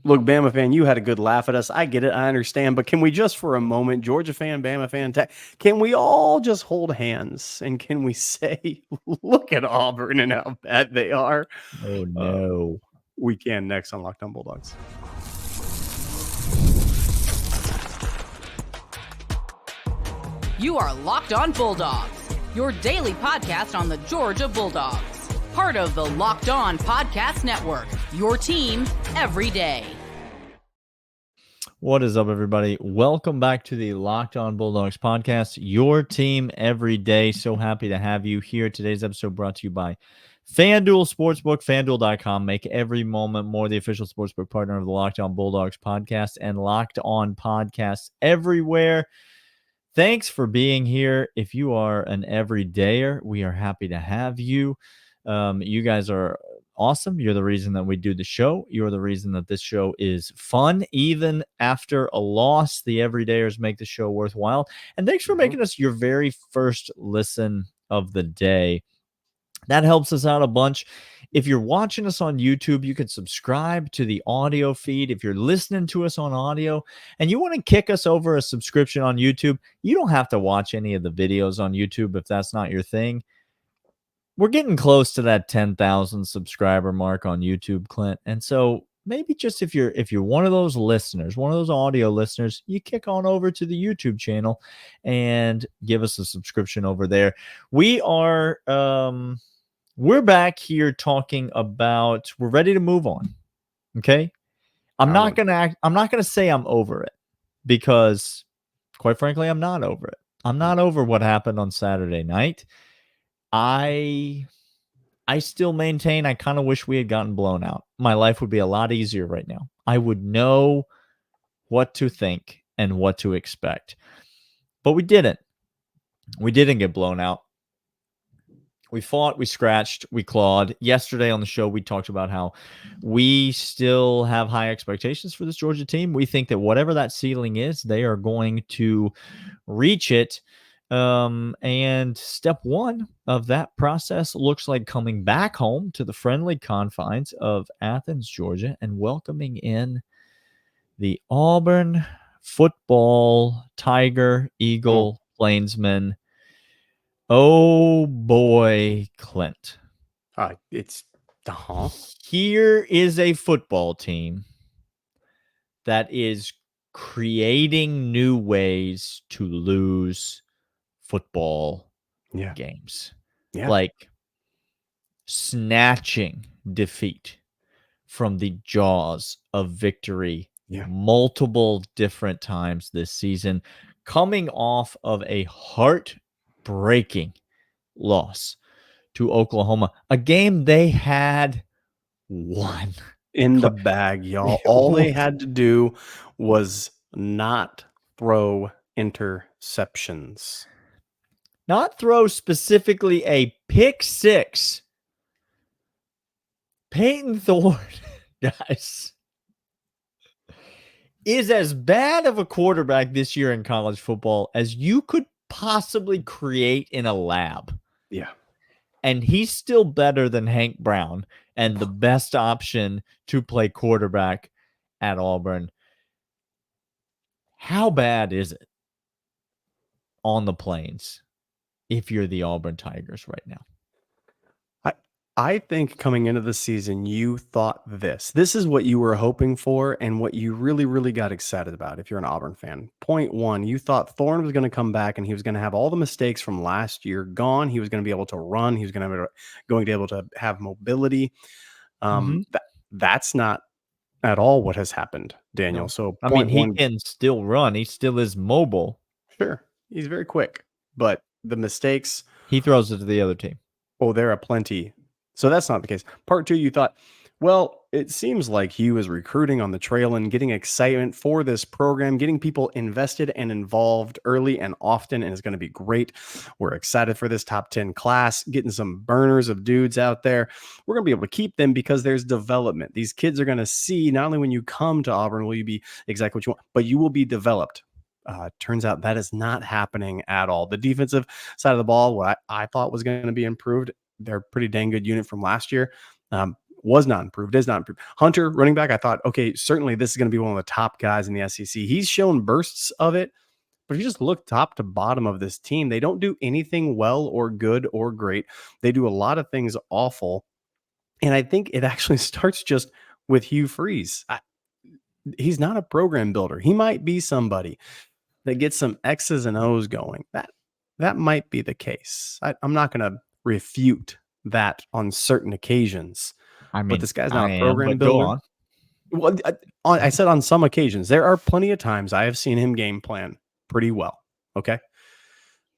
Look, Bama fan, you had a good laugh at us. I get it. I understand. But can we just for a moment, Georgia fan, Bama fan, can we all just hold hands and can we say, look at Auburn and how bad they are? Oh, no. We can next on Locked On Bulldogs. You are Locked On Bulldogs, your daily podcast on the Georgia Bulldogs. Part of the Locked On Podcast Network, your team every day. What is up, everybody? Welcome back to the Locked On Bulldogs podcast, your team every day. So happy to have you here. Today's episode brought to you by FanDuel Sportsbook, FanDuel.com. Make every moment more. The official sportsbook partner of the Locked On Bulldogs podcast and Locked On podcasts everywhere. Thanks for being here. If you are an everydayer, we are happy to have you. You guys are awesome. You're the reason that we do the show. You're the reason that this show is fun. Even after a loss, the everydayers make the show worthwhile. And thanks for making us your very first listen of the day. That helps us out a bunch. If you're watching us on YouTube, you can subscribe to the audio feed. If you're listening to us on audio and you want to kick us over a subscription on YouTube, you don't have to watch any of the videos on YouTube if that's not your thing. We're getting close to that 10,000 subscriber mark on YouTube, Clint. And so maybe just if you're one of those listeners, one of those audio listeners, you kick on over to the YouTube channel and give us a subscription over there. We're back here talking about, we're ready to move on. Okay. I'm not going to say I'm over it because quite frankly, I'm not over it. I'm not over what happened on Saturday night. I still maintain I kind of wish we had gotten blown out. My life would be a lot easier right now. I would know what to think and what to expect. But we didn't. We didn't get blown out. We fought, we scratched, we clawed. Yesterday on the show, we talked about how we still have high expectations for this Georgia team. We think that whatever that ceiling is, they are going to reach it. And step one of that process looks like coming back home to the friendly confines of Athens, Georgia, and welcoming in the Auburn football Tiger, Eagle, Plainsman. Oh boy, Clint. Here is a football team that is creating new ways to lose football games. Like snatching defeat from the jaws of victory multiple different times this season, coming off of a heartbreaking loss to Oklahoma, a game they had won in the bag, y'all. All they had to do was not throw interceptions. Not throw specifically a pick six. Peyton Thorne, guys, is as bad of a quarterback this year in college football as you could possibly create in a lab. Yeah. And he's still better than Hank Brown and the best option to play quarterback at Auburn. How bad is it on the Plains if you're the Auburn Tigers right now? I think coming into the season, you thought this is what you were hoping for and what you really, really got excited about if you're an Auburn fan. Point one, you thought Thorne was going to come back and he was going to have all the mistakes from last year gone. He was going to be able to run. He was going to be able to have mobility. That's not at all what has happened, Daniel. No. So I mean, he can still run. He still is mobile. Sure. He's very quick, but the mistakes. He throws it to the other team. Oh, there are plenty. So that's not the case. Part two, you thought, well, it seems like Hugh is recruiting on the trail and getting excitement for this program, getting people invested and involved early and often, and it's going to be great. We're excited for this top 10 class, getting some burners of dudes out there. We're going to be able to keep them because there's development. These kids are going to see not only when you come to Auburn will you be exactly what you want, but you will be developed. Turns out that is not happening at all. The defensive side of the ball, what I thought was going to be improved, they're a pretty dang good unit from last year. was not improved, is not improved. Hunter, running back, I thought, okay, certainly this is going to be one of the top guys in the SEC. He's shown bursts of it, but if you just look top to bottom of this team, they don't do anything well or good or great. They do a lot of things awful. And I think it actually starts just with Hugh Freeze. He's not a program builder. He might be somebody that gets some X's and O's going. That might be the case. I'm not going to refute that on certain occasions. I mean, but this guy's not I a program am, but builder. go on. Well, I said on some occasions. There are plenty of times I have seen him game plan pretty well. Okay.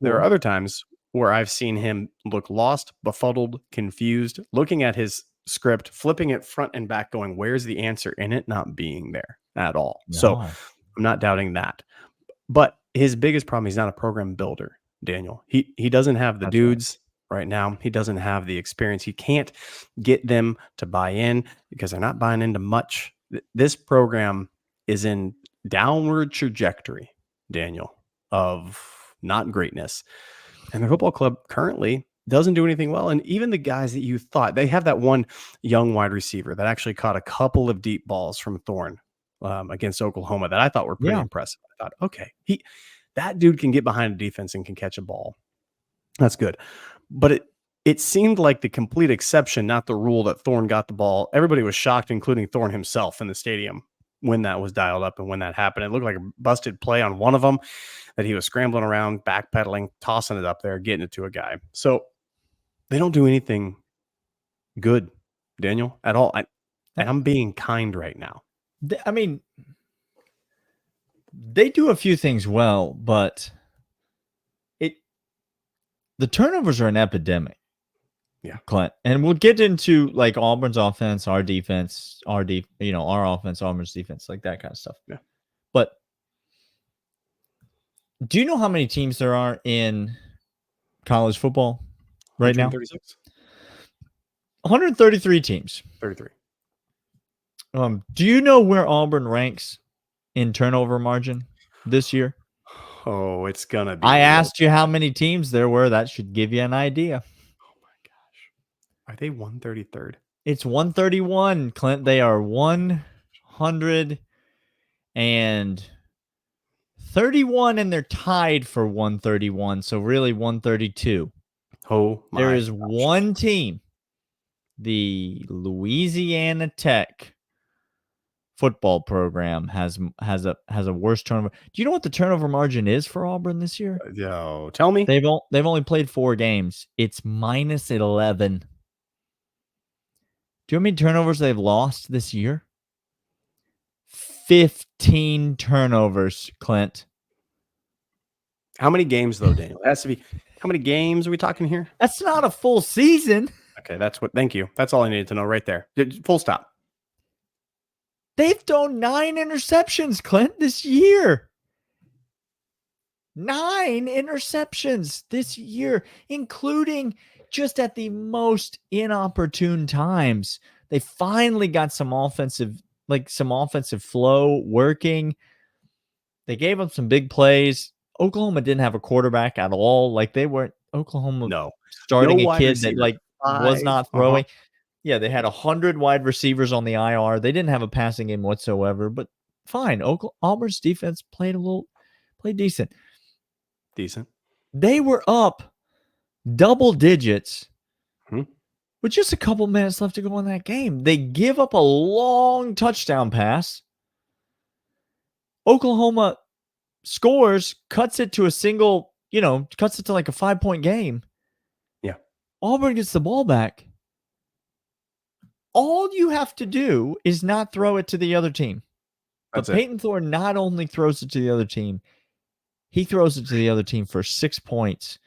There are other times where I've seen him look lost, befuddled, confused, looking at his script, flipping it front and back, going, where's the answer in it? Not being there at all. No. So I'm not doubting that. But his biggest problem, he's not a program builder, Daniel. He doesn't have the dudes right now. He doesn't have the experience. He can't get them to buy in because they're not buying into much. This program is in downward trajectory, Daniel, of not greatness. And the football club currently doesn't do anything well. And even the guys that you thought, they have that one young wide receiver that actually caught a couple of deep balls from Thorne against Oklahoma that I thought were pretty impressive. I thought, okay, that dude can get behind a defense and can catch a ball. That's good. But it seemed like the complete exception, not the rule, that Thorne got the ball. Everybody was shocked, including Thorne himself in the stadium when that was dialed up and when that happened. It looked like a busted play on one of them that he was scrambling around, backpedaling, tossing it up there, getting it to a guy. So they don't do anything good, Daniel, at all. And I'm being kind right now. I mean, they do a few things well, but the turnovers are an epidemic. Yeah, Clint, and we'll get into like Auburn's offense, our defense, our offense, Auburn's defense, like that kind of stuff. Yeah. But do you know how many teams there are in college football right now? 136? 133 teams. 33. Do you know where Auburn ranks in turnover margin this year? Oh, it's gonna be. I asked you how many teams there were. That should give you an idea. Oh my gosh. Are they 133rd? It's 131, Clint. They are 131, and they're tied for 131. So really 132. Oh my There is gosh. one team, the Louisiana Tech football program has a worse turnover. Do you know what the turnover margin is for Auburn this year? Yo, tell me. They've only played 4 games. It's -11. Do you know how many turnovers they've lost this year? 15 turnovers, Clint. How many games though, Daniel? It has to be. How many games are we talking here? That's not a full season. Okay, thank you. That's all I needed to know right there. Full stop. They've thrown 9 interceptions, Clint, this year. 9 interceptions this year, including just at the most inopportune times. They finally got some offensive flow working. They gave them some big plays. Oklahoma didn't have a quarterback at all. Like they weren't Oklahoma starting a kid that was not throwing. Yeah, they had 100 wide receivers on the IR. They didn't have a passing game whatsoever, but fine. Auburn's defense played decent. Decent. They were up double digits with just a couple minutes left to go in that game. They give up a long touchdown pass. Oklahoma scores, cuts it to a single, cuts it to like a 5-point game. Yeah. Auburn gets the ball back. All you have to do is not throw it to the other team. But Peyton Thorne not only throws it to the other team, he throws it to the other team for 6 points,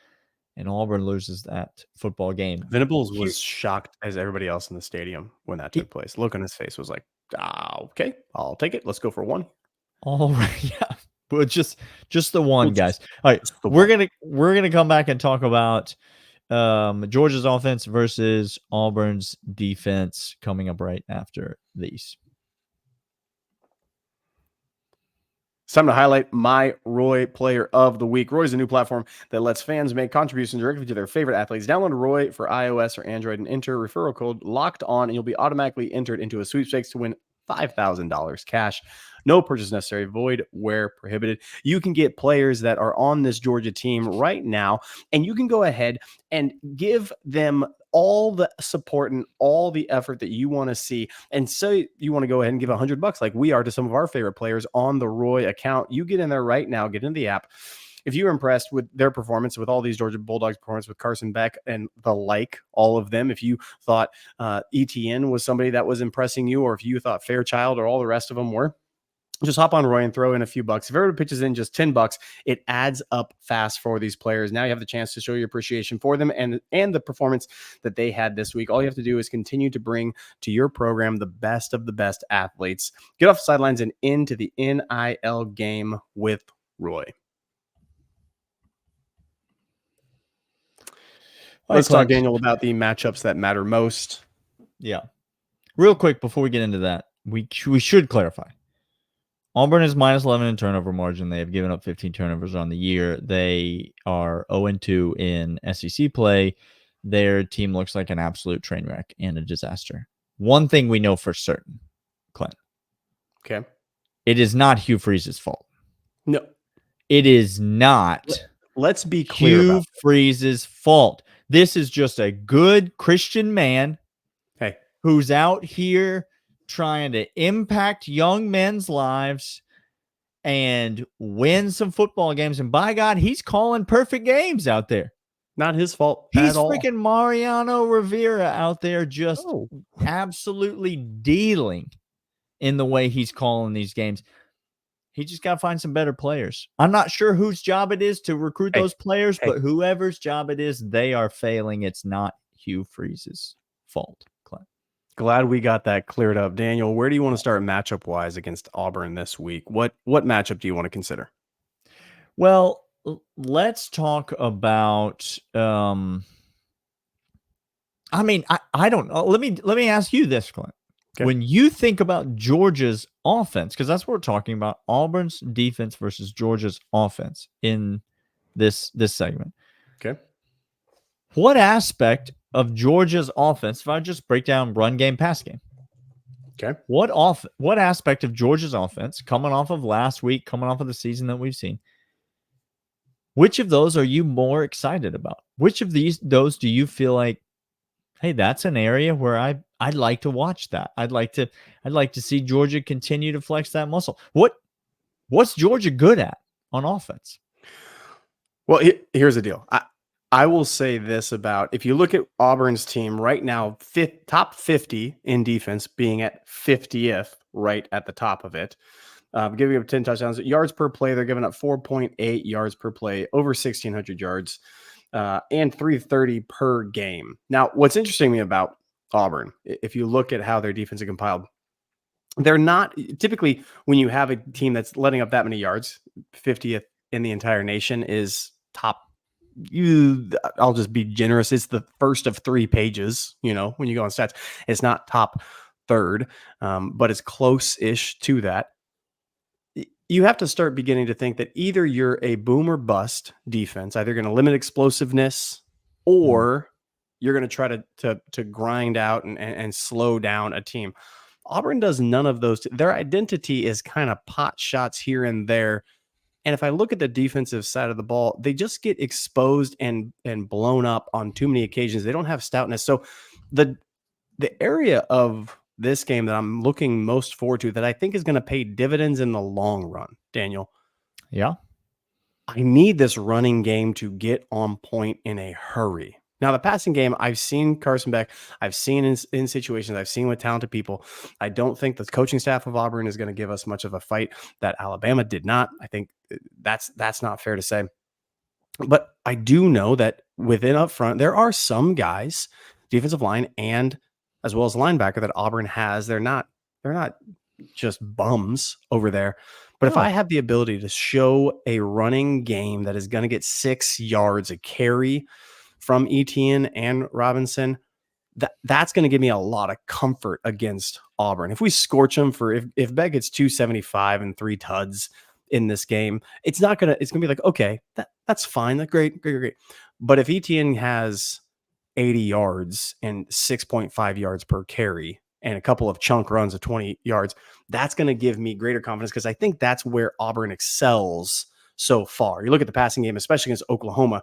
and Auburn loses that football game. Venables was shocked as everybody else in the stadium when that took place. Look on his face was like, okay, I'll take it. Let's go for 1. All right, yeah. But just the one, guys. All right, we're gonna come back and talk about Georgia's offense versus Auburn's defense coming up right after these. It's time to highlight my Roy Player of the Week. Roy is a new platform that lets fans make contributions directly to their favorite athletes. Download Roy for iOS or Android and enter referral code Locked On, and you'll be automatically entered into a sweepstakes to win $5,000 cash. No purchase necessary, void where prohibited. You can get players that are on this Georgia team right now, and you can go ahead and give them all the support and all the effort that you want to see. And so you want to go ahead and give $100 like we are to some of our favorite players on the Roy account. You get in there right now, get in the app. If you're impressed with their performance, with all these Georgia Bulldogs performance with Carson Beck and the like, all of them, if you thought ETN was somebody that was impressing you, or if you thought Fairchild or all the rest of them were, just hop on Roy and throw in a few bucks. If everybody pitches in just $10, it adds up fast for these players. Now you have the chance to show your appreciation for them and the performance that they had this week. All you have to do is continue to bring to your program the best of the best athletes. Get off the sidelines and into the NIL game with Roy. Let's talk, Daniel, about the matchups that matter most. Yeah. Real quick, before we get into that, we should clarify. Auburn is minus 11 in turnover margin. They have given up 15 turnovers on the year. They are 0-2 in SEC play. Their team looks like an absolute train wreck and a disaster. One thing we know for certain, Clint. Okay. It is not Hugh Freeze's fault. No. It is not. Let's be clear. Hugh Freeze's fault. This is just a good Christian man who's out here trying to impact young men's lives and win some football games. And by God, he's calling perfect games out there. Not his fault. He's freaking Mariano Rivera out there just absolutely dealing in the way he's calling these games. He just got to find some better players. I'm not sure whose job it is to recruit those players, but whoever's job it is, they are failing. It's not Hugh Freeze's fault, Clint. Glad we got that cleared up. Daniel, where do you want to start matchup-wise against Auburn this week? What matchup do you want to consider? Well, let's talk about I don't know. Let me ask you this, Clint. Okay. When you think about Georgia's offense, because that's what we're talking about, Auburn's defense versus Georgia's offense in this segment. Okay. What aspect of Georgia's offense, if I just break down run game, pass game, okay, what aspect of Georgia's offense, coming off of last week, coming off of the season that we've seen, which of those are you more excited about? Which of those do you feel like, hey, that's an area where I'd like to watch that. I'd like to see Georgia continue to flex that muscle. What's Georgia good at on offense? Well, here's the deal. I will say this about, if you look at Auburn's team right now, top 50 in defense, being at 50th right at the top of it, giving up 10 touchdowns. Yards per play, they're giving up 4.8 yards per play, over 1,600 yards, and 330 per game. Now, what's interesting to me about Auburn, if you look at how their defense is compiled, they're not typically, when you have a team that's letting up that many yards, 50th in the entire nation is top. I'll just be generous. It's the first of 3 pages, when you go on stats. It's not top third, but it's close-ish to that. You have to start beginning to think that either you're a boom or bust defense, either going to limit explosiveness, or you're going to try to grind out and slow down a team. Auburn does none of those. Their identity is kind of pot shots here and there. And if I look at the defensive side of the ball, they just get exposed and blown up on too many occasions. They don't have stoutness. So the area of this game that I'm looking most forward to, that I think is going to pay dividends in the long run, Daniel. Yeah. I need this running game to get on point in a hurry. Now, the passing game, I've seen Carson Beck. I've seen in situations. I've seen with talented people. I don't think the coaching staff of Auburn is going to give us much of a fight that Alabama did not. I think that's not fair to say. But I do know that within up front, there are some guys, defensive line and as well as linebacker, that Auburn has. They're not just bums over there. But if I have the ability to show a running game that is going to get 6 yards a carry from Etienne and Robinson, that's going to give me a lot of comfort against Auburn. If we scorch them if Beck gets 275 and 3 tuds, in this game, it's going to be like, okay, that's fine. That's great. But if Etienne has 80 yards and 6.5 yards per carry and a couple of chunk runs of 20 yards, that's going to give me greater confidence, because I think that's where Auburn excels so far. You look at the passing game, especially against Oklahoma,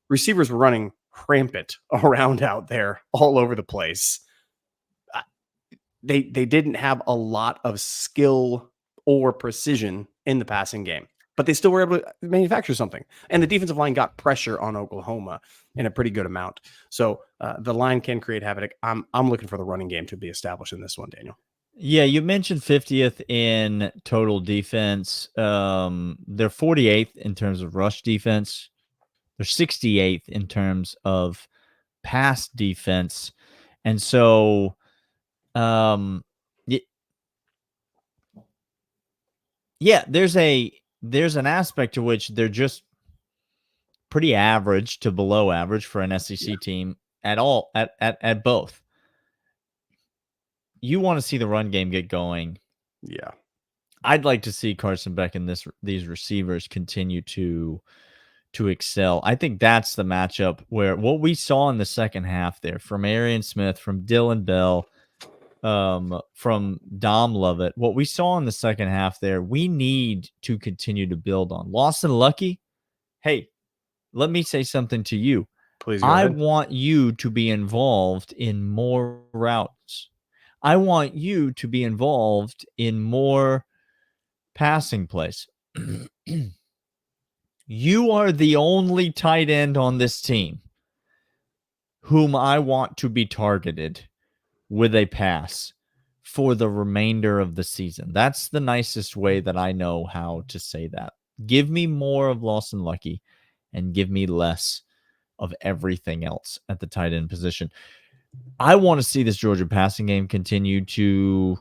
receivers were running rampant around out there all over the place. They didn't have a lot of skill or precision in the passing game, but they still were able to manufacture something. And the defensive line got pressure on Oklahoma in a pretty good amount. So the line can create havoc. I'm looking for the running game to be established in this one, Daniel. Yeah, you mentioned 50th in total defense. They're 48th in terms of rush defense. They're 68th in terms of pass defense. And so there's an aspect to which they're just pretty average to below average for an SEC team at both. You want to see the run game get going. Yeah. I'd like to see Carson Beck and these receivers continue to excel. I think that's the matchup where what we saw in the second half there from Arian Smith, from Dylan Bell, from Dom Lovett, what we saw in the second half there, we need to continue to build on. Lawson Lucky, hey, let me say something to you. Please go ahead. I want you to be involved in more routes. I want you to be involved in more passing plays. You are the only tight end on this team whom I want to be targeted with a pass for the remainder of the season. That's the nicest way that I know how to say that. Give me more of Lawson Lucky and give me less of everything else at the tight end position. I want to see this Georgia passing game continue to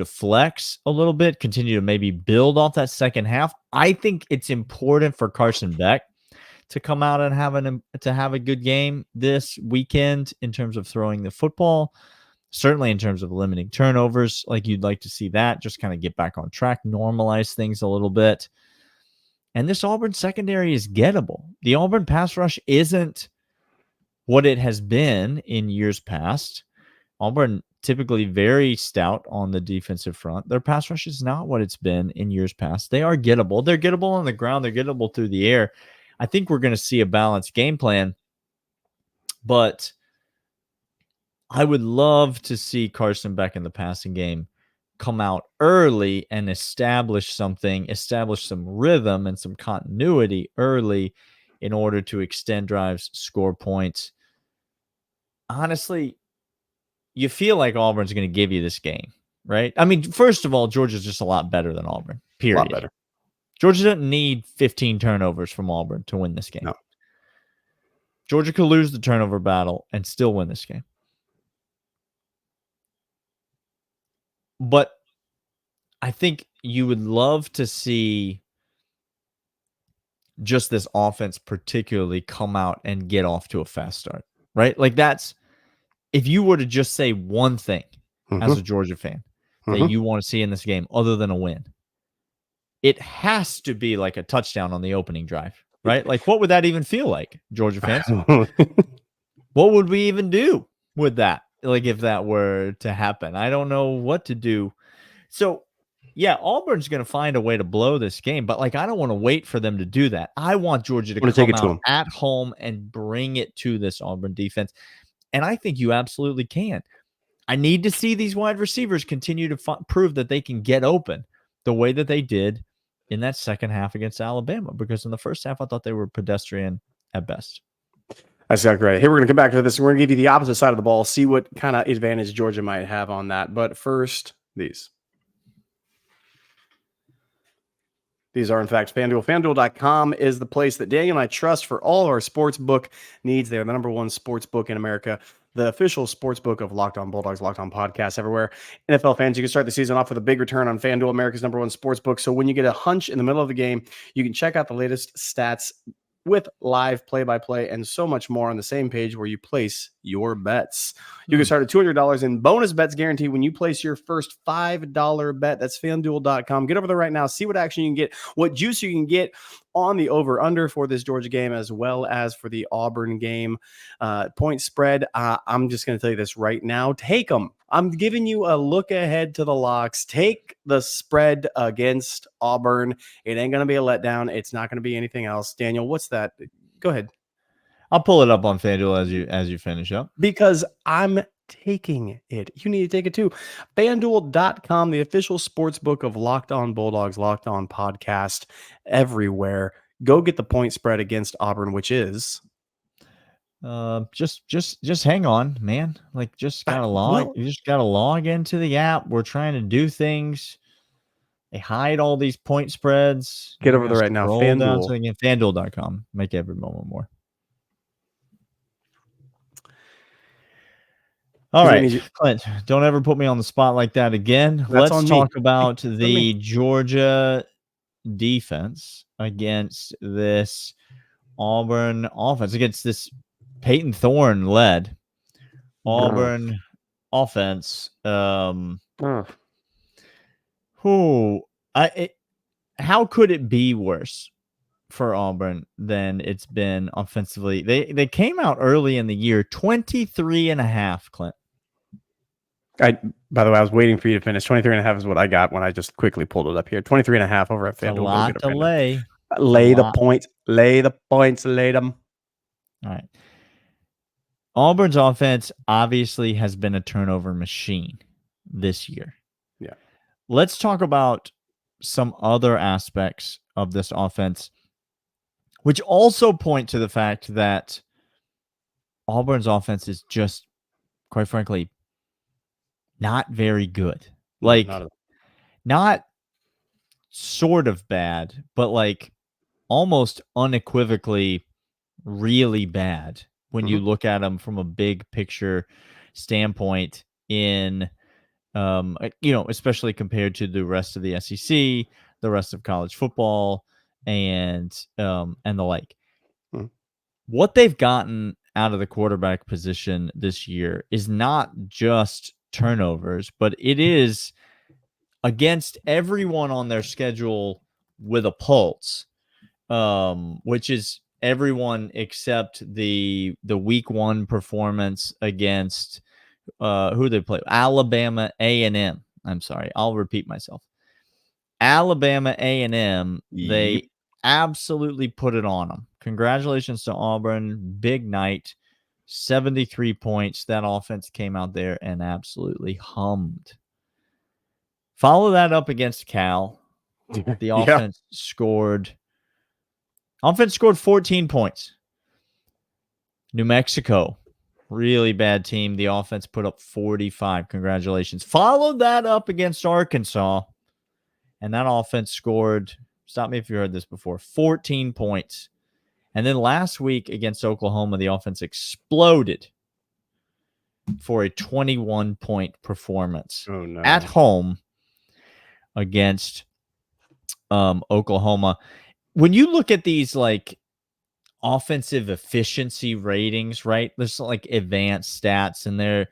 flex a little bit, continue to maybe build off that second half. I think it's important for Carson Beck to come out and have a good game this weekend in terms of throwing the football, certainly in terms of limiting turnovers. Like, you'd like to see that just kind of get back on track, normalize things a little bit. And this Auburn secondary is gettable. The Auburn pass rush isn't what it has been in years past. Auburn typically very stout on the defensive front. Their pass rush is not what it's been in years past. They are gettable. They're gettable on the ground. They're gettable through the air. I think we're going to see a balanced game plan, but I would love to see Carson Beck in the passing game come out early and establish some rhythm and some continuity early in order to extend drives, score points. Honestly, you feel like Auburn's going to give you this game, right? I mean, first of all, Georgia's just a lot better than Auburn, period. A lot better. Georgia doesn't need 15 turnovers from Auburn to win this game. No. Georgia could lose the turnover battle and still win this game. But I think you would love to see just this offense particularly come out and get off to a fast start, right? Like, that's, if you were to just say one thing as a Georgia fan that you want to see in this game other than a win, it has to be like a touchdown on the opening drive, right? Like, what would that even feel like, Georgia fans? What would we even do with that? Like, if that were to happen, I don't know what to do. So, yeah, Auburn's going to find a way to blow this game, but like, I don't want to wait for them to do that. I want Georgia to come out at home and bring it to this Auburn defense. And I think you absolutely can. I need to see these wide receivers continue to prove that they can get open the way that they did in that second half against Alabama, because in the first half, I thought they were pedestrian at best. That's exactly right. Hey, we're going to come back to this. We're going to give you the opposite side of the ball, see what kind of advantage Georgia might have on that. But first, these. These are, in fact, FanDuel. FanDuel.com is the place that Daniel and I trust for all of our sports book needs. They are the number one sports book in America, the official sports book of Locked On Bulldogs, Locked On Podcasts everywhere. NFL fans, you can start the season off with a big return on FanDuel, America's number one sports book. So when you get a hunch in the middle of the game, you can check out the latest stats with live play-by-play and so much more on the same page where you place your bets. You can start at $200 in bonus bets guaranteed when you place your first $5 bet. That's FanDuel.com. Get over there right now. See what action you can get, what juice you can get on the over-under for this Georgia game as well as for the Auburn game. Point spread, I'm just going to tell you this right now. Take them. I'm giving you a look ahead to the locks. Take the spread against Auburn. It ain't going to be a letdown. It's not going to be anything else. Daniel, what's that? Go ahead. I'll pull it up on FanDuel as you finish up. Because I'm taking it. You need to take it too. FanDuel.com, the official sports book of Locked On Bulldogs, Locked On Podcast, everywhere. Go get the point spread against Auburn, which is... just hang on, man. Like, just gotta log. You just gotta log into the app. We're trying to do things. They hide all these point spreads. Get over there right now. FanDuel. FanDuel.com. Make every moment more. All right, Clint, don't ever put me on the spot like that again. Let's talk about the Georgia defense against this Auburn offense, against this Peyton Thorne led Auburn offense. How could it be worse for Auburn than it's been offensively? They came out early in the year 23.5, Clint. By the way, I was waiting for you to finish. 23.5 is what I got when I just quickly pulled it up here. 23.5 over at FanDuel. A lot to lay. Lay the points. Lay the points. Lay them. All right. Auburn's offense obviously has been a turnover machine this year. Yeah. Let's talk about some other aspects of this offense, which also point to the fact that Auburn's offense is just, quite frankly, not very good. Like, not sort of bad, but like almost unequivocally really bad when you look at them from a big picture standpoint in, especially compared to the rest of the SEC, the rest of college football, and the like. What they've gotten out of the quarterback position this year is not just turnovers, but it is against everyone on their schedule with a pulse, which is everyone except the week 1 performance against who they play, Alabama A&M. I'm sorry, I'll repeat myself. Alabama A&M, they absolutely put it on them. Congratulations to Auburn. Big night. 73 points. That offense came out there and absolutely hummed. Follow that up against Cal. The offense scored 14 points. New Mexico, really bad team. The offense put up 45. Congratulations. Followed that up against Arkansas, and that offense scored, stop me if you heard this before, 14 points. And then last week against Oklahoma, the offense exploded for a 21-point performance at home against Oklahoma. When you look at these like offensive efficiency ratings, right? There's like advanced stats, and they're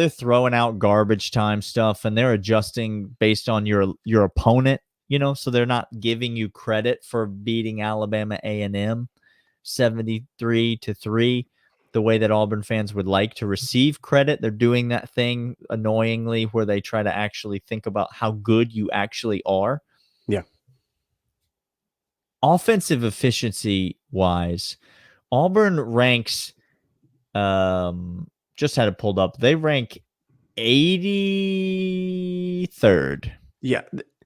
throwing out garbage time stuff, and they're adjusting based on your opponent, so they're not giving you credit for beating Alabama A&M 73-3 the way that Auburn fans would like to receive credit. They're doing that thing annoyingly where they try to actually think about how good you actually are. Yeah. Offensive efficiency wise, Auburn ranks, just had it pulled up. They rank 83rd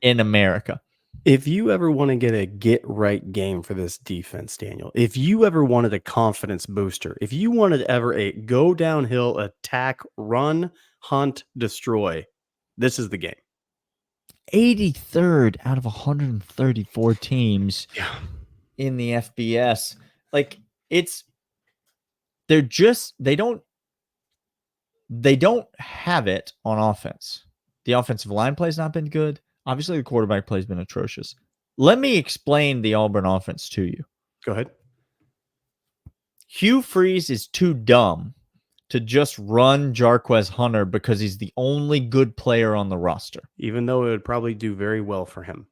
in America. If you ever want to get a get-right game for this defense, Daniel, if you ever wanted a confidence booster, if you wanted ever a go downhill, attack, run, hunt, destroy, this is the game. 83rd out of 134 teams in the FBS. Like, they don't have it on offense. The offensive line play's not been good. Obviously, the quarterback play has been atrocious. Let me explain the Auburn offense to you. Go ahead. Hugh Freeze is too dumb to just run Jarquez Hunter because he's the only good player on the roster. Even though it would probably do very well for him.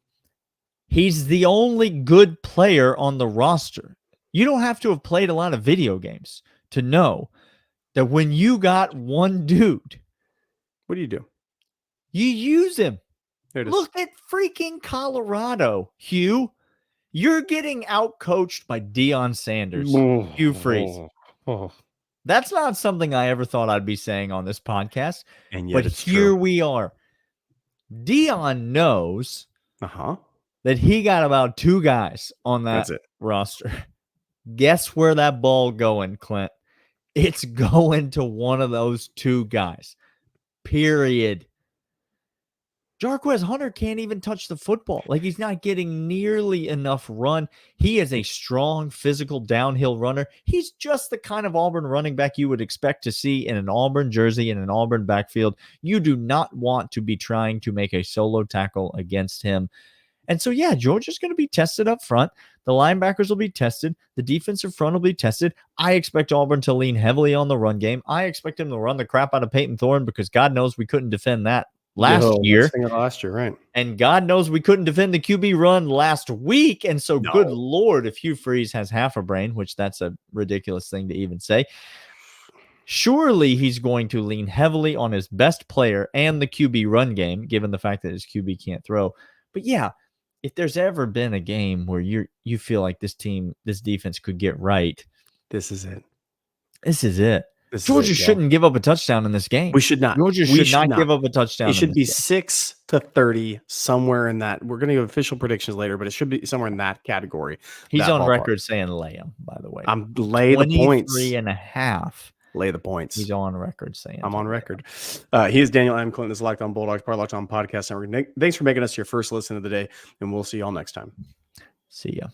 He's the only good player on the roster. You don't have to have played a lot of video games to know that when you got one dude, what do? You use him. There it is. Look at freaking Colorado, Hugh. You're getting outcoached by Deion Sanders, Hugh Freeze. That's not something I ever thought I'd be saying on this podcast. And yet but it's here true. we are. Deion knows Uh-huh. that he got about 2 guys on that roster. Guess where that ball going, Clint? It's going to one of those 2 guys. Period. Jarquez Hunter can't even touch the football. Like, he's not getting nearly enough run. He is a strong, physical downhill runner. He's just the kind of Auburn running back you would expect to see in an Auburn jersey, in an Auburn backfield. You do not want to be trying to make a solo tackle against him. And so, yeah, Georgia's going to be tested up front. The linebackers will be tested. The defensive front will be tested. I expect Auburn to lean heavily on the run game. I expect him to run the crap out of Peyton Thorne because God knows we couldn't defend that last year. Right. And God knows we couldn't defend the QB run last week. And so, good Lord, if Hugh Freeze has half a brain, which that's a ridiculous thing to even say, surely he's going to lean heavily on his best player and the QB run game, given the fact that his QB can't throw. But yeah, if there's ever been a game where you feel like this defense could get right, this is it. This is it. Georgia shouldn't give up a touchdown in this game. We should not. Georgia should not give up a touchdown. It should be 6-30, somewhere in that. We're going to give official predictions later, but it should be somewhere in that category. He's on record saying lay him, by the way. I'm lay the points. 23.5. Lay the points. He's on record saying. I'm on record. He is Daniel. I'm Clint. This is Locked On Bulldogs, part of Locked On Podcast Network. Thanks for making us your first listen of the day, and we'll see y'all next time. See ya.